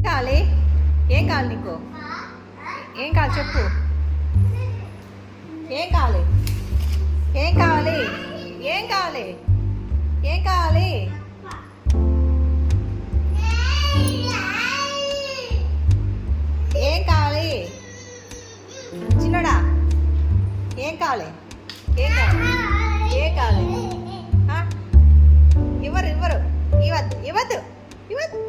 కావాలి ఏం కావాలి నీకు ఏం కావాలి చెప్పు ఏం కావాలి ఏం కావాలి ఏం కావాలి ఏం కావాలి ఏం కావాలి చిన్నడా ఏం కావాలి ఏం కావాలి ఏం కావాలి ఇవ్వరు ఇవ్వరు ఇవ్వద్దు ఇవ్వద్దు ఇవ్వద్దు